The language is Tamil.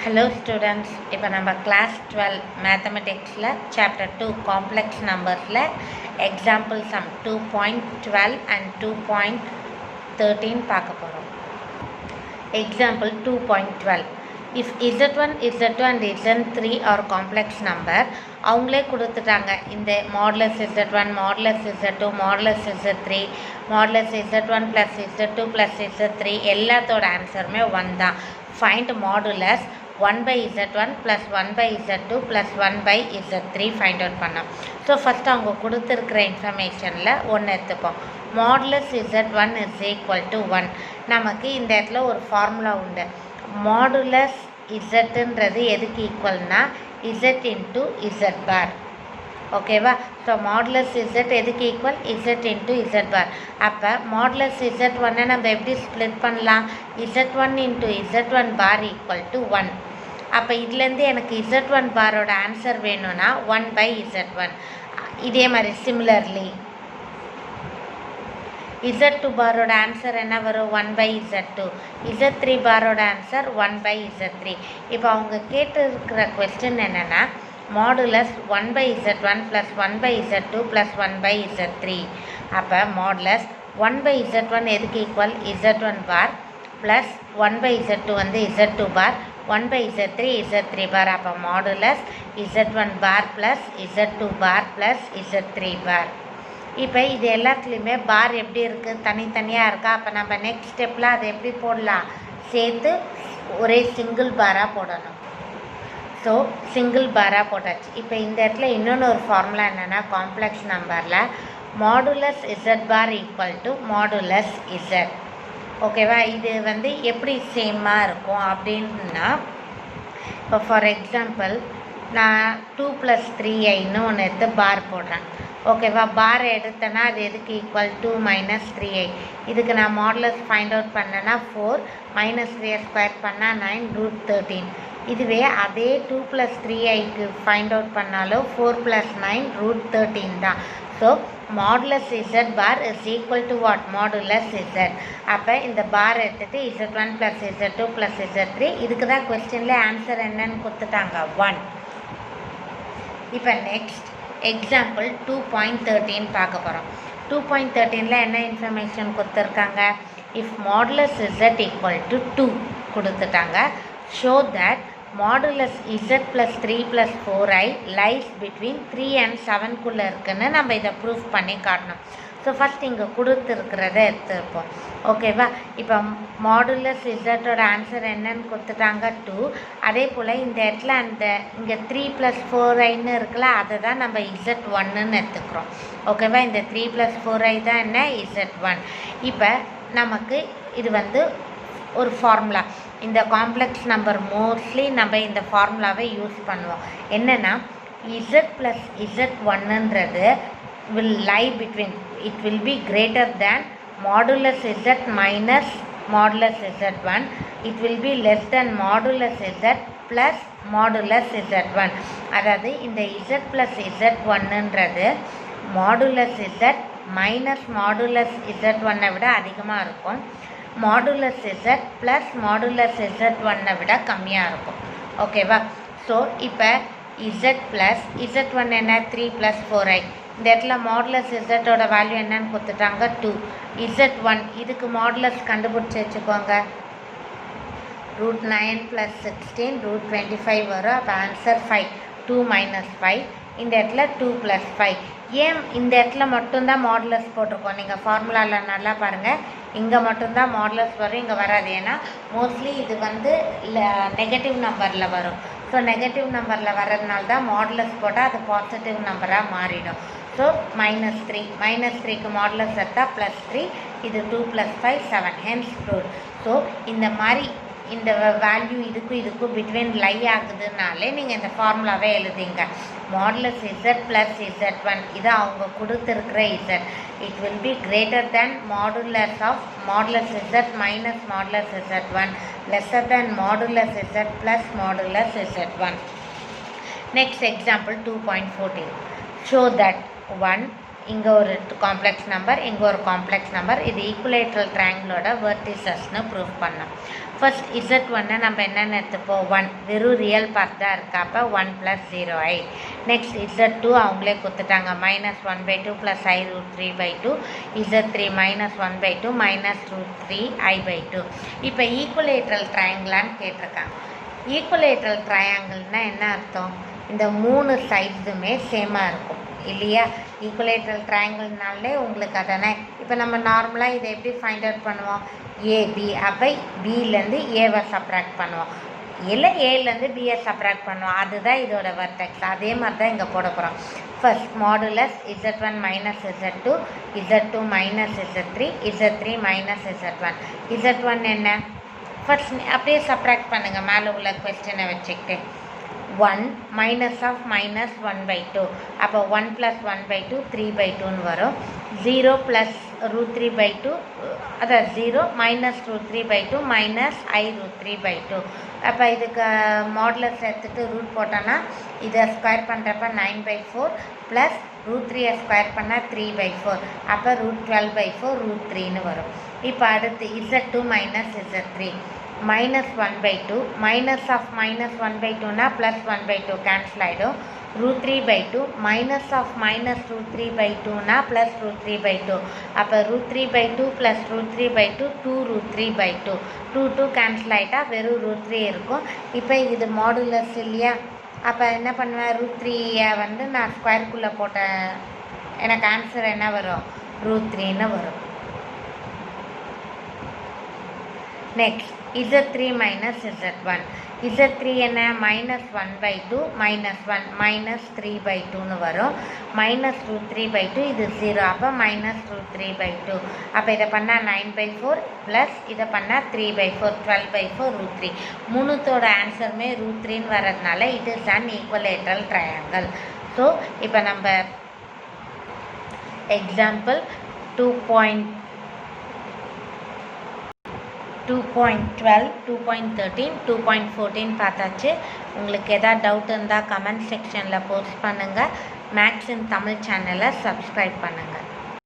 Hello students, இப்போ நம்ம class 12 mathematicsல chapter 2 complex numbersல example sum 2.12 and 2.13 பார்க்க போறோம். Example 2.12. If z1, z2 and z3 are complex number, அவங்களே கொடுத்துட்டாங்க. இந்த modulus z1, modulus z2, modulus z3, modulus z1 plus z2 plus z3 எல்லாத்தோட ஆன்சருமே 1 தான். Find modulus 1 by z1 plus 1 by z2 plus 1 by z3 find out பண்ணோம். ஸோ ஃபஸ்ட்டு அவங்க கொடுத்துருக்கிற இன்ஃபர்மேஷனில் ஒன்று எடுத்துப்போம். Modulus z1 is equal to 1. நமக்கு இந்த இடத்துல ஒரு ஃபார்முலா உண்டு. மாடுலஸ் zன்றது எதுக்கு ஈக்குவல்னா z இன்ட்டு z பார். ஓகேவா? ஸோ மாடுலஸ் z எதுக்கு ஈக்குவல் z இன்ட்டு z பார். அப்போ மாடுலஸ் z1 நம்ம எப்படி ஸ்ப்ளிட் பண்ணலாம்? z1 into z1 bar equal to 1. அப்போ இதுலேருந்து எனக்கு z1 பாரோட ஆன்சர் வேணும்னா 1 by z1. இதே மாதிரி சிமிலர்லி z2 பாரோட ஆன்சர் என்ன வரும்? 1 by z2. z3 பாரோட answer 1 by z3. இப்போ அவங்க கேட்டிருக்கிற கொஸ்டின் என்னென்னா modulus 1 by z1 plus 1 by z2 plus 1 by z3. அப்போ மாடுலஸ் 1 by z1 எதுக்கு equal? z1 bar plus 1 by z2 வந்து z2 bar, 1 by z3 z3 பார். அப்போ modulus z1 bar plus z2 bar plus z3 bar. இப்போ இது எல்லாத்துலேயுமே பார் எப்படி இருக்குது? தனித்தனியாக இருக்கா? அப்போ நம்ம நெக்ஸ்ட் ஸ்டெப்பில் அதை எப்படி போடலாம்? சேர்த்து ஒரே சிங்கிள் பாராக போடணும். ஸோ சிங்கிள் பாராக போட்டாச்சு. இப்போ இந்த இடத்துல இன்னொன்று ஒரு ஃபார்முலா என்னென்னா காம்ப்ளெக்ஸ் நம்பரில் modulus z bar equal to modulus z. ஓகேவா? இது வந்து எப்படி சேமாக இருக்கும் அப்படின்னா, இப்போ ஃபார் எக்ஸாம்பிள் நான் 2 + 3i ஒன்று எடுத்து பார் போடுறேன். ஓகேவா? பார் எடுத்தேன்னா அது எதுக்கு ஈக்குவல்? 2 - 3i. இதுக்கு நான் மாடுலஸ் ஃபைண்ட் அவுட் பண்ணேன்னா 4 - 3 ஸ்கொயர் பண்ணால் 9 √13. இதுவே அதே 2 + 3iக்கு ஃபைண்ட் அவுட் பண்ணாலும் 4 + 9 √13 தான். So modulus z bar is equal to what? Modulus z. அப்போ இந்த பார் எடுத்துகிட்டு z1 + z2 + z3. இதுக்கு தான் கொஸ்டின்ல ஆன்சர் என்னன்னு கொடுத்துட்டாங்க 1. இப்போ நெக்ஸ்ட் எக்ஸாம்பிள் 2.13 பார்க்க போகிறோம். 2.13ல் என்ன இன்ஃபர்மேஷன் கொடுத்துருக்காங்க? If modulus z equal to 2 கொடுத்துட்டாங்க. Show that modulus z + 3 + 4i lies between 3 and 7க்குள்ளே இருக்குன்னு நம்ம இதை ப்ரூஃப் பண்ணி காட்டணும். ஸோ ஃபஸ்ட் இங்கே கொடுத்துருக்கிறத எடுத்துருப்போம். ஓகேவா? இப்போ மாடுலஸ் z ஆன்சர் என்னன்னு கொடுத்துட்டாங்க 2. அதே போல் இந்த இடத்துல அந்த இங்கே 3 + 4iன்னு இருக்குல்ல, அதை தான் நம்ம z1ன்னு எடுத்துக்கிறோம். ஓகேவா? இந்த 3 + 4i தான் என்ன? z1. இப்போ நமக்கு இது வந்து ஒரு ஃபார்முலா. இந்த காம்ப்ளெக்ஸ் நம்பர் மோஸ்ட்லி நம்ம இந்த ஃபார்முலாவை யூஸ் பண்ணுவோம். என்னென்னா z + z1ன்றது will lie between, it will be greater than modulus z minus modulus z1. It will be less than modulus z plus modulus z1. அதாவது இந்த z + z1ன்றது modulus z minus modulus z1 விட அதிகமாக இருக்கும். Modulus z plus modulus z1 விட கம்மியாக இருக்கும். ஓகேவா? ஸோ இப்போ z ப்ளஸ் z1 என்ன? 3 + 4i. இந்த இடத்துல மாடுலஸ் z வேல்யூ என்னன்னு கொடுத்துட்டாங்க 2. z1 இதுக்கு மாடுலஸ் கண்டுபிடிச்சி வச்சுக்கோங்க. √9 + 16 √25 வரும். அப்போ ஆன்சர் 5. 2 - 5. இந்த இடத்துல 2 + 5. ஏன் இந்த இடத்துல மட்டும்தான் மாடுலஸ் போட்டிருக்கோம்? நீங்கள் ஃபார்முலாவில் நல்லா பாருங்கள். இங்கே மட்டும்தான் மாடுலஸ் வரும், இங்கே வராது. ஏன்னா மோஸ்ட்லி இது வந்து நெகட்டிவ் நம்பரில் வரும். ஸோ நெகட்டிவ் நம்பரில் வர்றதுனால தான் மாடுலஸ் போட்டால் அது பாசிட்டிவ் நம்பராக மாறிடும். ஸோ -3 -3க்கு மாடுலஸ் எடுத்தால் +3. இது 2 + 5 7. Hence proved. ஸோ இந்த மாதிரி இந்த வேல்யூ இதுக்கும் பிட்வீன் லை ஆகுதுனாலே நீங்கள் இந்த ஃபார்முலாவே எழுதிங்க. மாடுலஸ் z + z1 இது அவங்க கொடுத்துருக்கிற z. It will be greater than modulus of modulus z minus modulus z1 lesser than modulus z plus modulus z1. Next example 2.14. Show that 1 இங்கே ஒரு காம்ப்ளெக்ஸ் நம்பர், இங்கே ஒரு காம்ப்ளெக்ஸ் நம்பர், இது ஈக்குவலேட்ரல் ட்ரையாங்கிளோட வெர்டிசஸ்னு ப்ரூவ் பண்ணோம். ஃபர்ஸ்ட் Z1 நம்ம என்னென்னு எடுத்துப்போம் 1 வெறும் ரியல் பார்ட் தான் இருக்கா அப்போ 1 + 0i. நெக்ஸ்ட் Z2 அவங்களே கொடுத்துட்டாங்க -1/2 + i√3/2 Z3 -1/2 -√3i/2. இப்போ ஈக்குவலேட்ரல் ட்ரையாங்கிளான்னு கேட்டிருக்காங்க. ஈக்குவலேட்ரல் ட்ரையாங்கிள்னால் என்ன அர்த்தம்? இந்த 3 சைட்ஸுமே சேமாக இருக்கும் இல்லையா? ஈக்குவலேட்ரல் ட்ரையாங்கிள்னாலே உங்களுக்கு அதானே. இப்போ நம்ம நார்மலாக இதை எப்படி ஃபைண்ட் அவுட் பண்ணுவோம்? ஏபி அப்போ பிலேருந்து ஏவை சப்ராக்ட் பண்ணுவோம், இல்லை ஏலேருந்து பியை சப்ராக்ட் பண்ணுவோம். அதுதான் இதோட வெர்டெக்ஸ். அதே மாதிரி தான் இங்கே போட போகிறோம். First modulus Z1 - Z2 Z2 - Z3 Z3 - Z1. Z1 என்ன? ஃபர்ஸ்ட் அப்படியே சப்ராக்ட் பண்ணுங்கள் மேலே உள்ள கொஸ்டினை வச்சுக்கிட்டு. 1 -(-1/2) அப்போ 1 + 1/2 3/2ன்னு வரும். 0 + √3/2 அதான் 0 -√3/2 -i√3/2. அப்போ இதுக்கு மாடுலஸ் எடுத்துகிட்டு ரூட் போட்டோன்னா இதை ஸ்கொயர் பண்ணுறப்ப 9/4 ப்ளஸ் √3 ஸ்கொயர் பண்ணால் 3/4 அப்போ √12/4 √3ன்னு வரும். இப்போ அடுத்து Z2 - Z3 -1/2 -(-1/2னா +1/2 கேன்சல் ஆகிடும். √3/2 -(-√3/2னா +√3/2 அப்போ √3/2 + √3/2 2√3/2 2 கேன்சல் ஆகிட்டா வெறும் √3 இருக்கும். இப்போ இது மாடுலஸ் இல்லையா? அப்போ என்ன பண்ணுவேன்? √3 வந்து நான் ஸ்கொயருக்குள்ளே போட்டேன், எனக்கு ஆன்சர் என்ன வரும்? √3ன்னு வரும். Next Z3 - Z1. Z3 என்ன? -1/2 -1 -3/2ன்னு வரும். -√3/2 இது 0 அப்போ -√3/2 அப்போ இதை பண்ணால் 9/4 ப்ளஸ் இதை பண்ணால் 3/4 12/4 √3. மூணுத்தோட ஆன்சருமே √3ன்னு வர்றதுனால it is an equilateral triangle. So இப்போ நம்ம எக்ஸாம்பிள் 2.12, 2.13, 2.14 பார்த்தாச்சு. உங்களுக்கு எதாவது டவுட் இருந்தால் கமெண்ட் செக்ஷனில் போஸ்ட் பண்ணுங்கள். மேக்ஸ் இன் தமிழ் சேனலை சப்ஸ்கிரைப் பண்ணுங்கள்.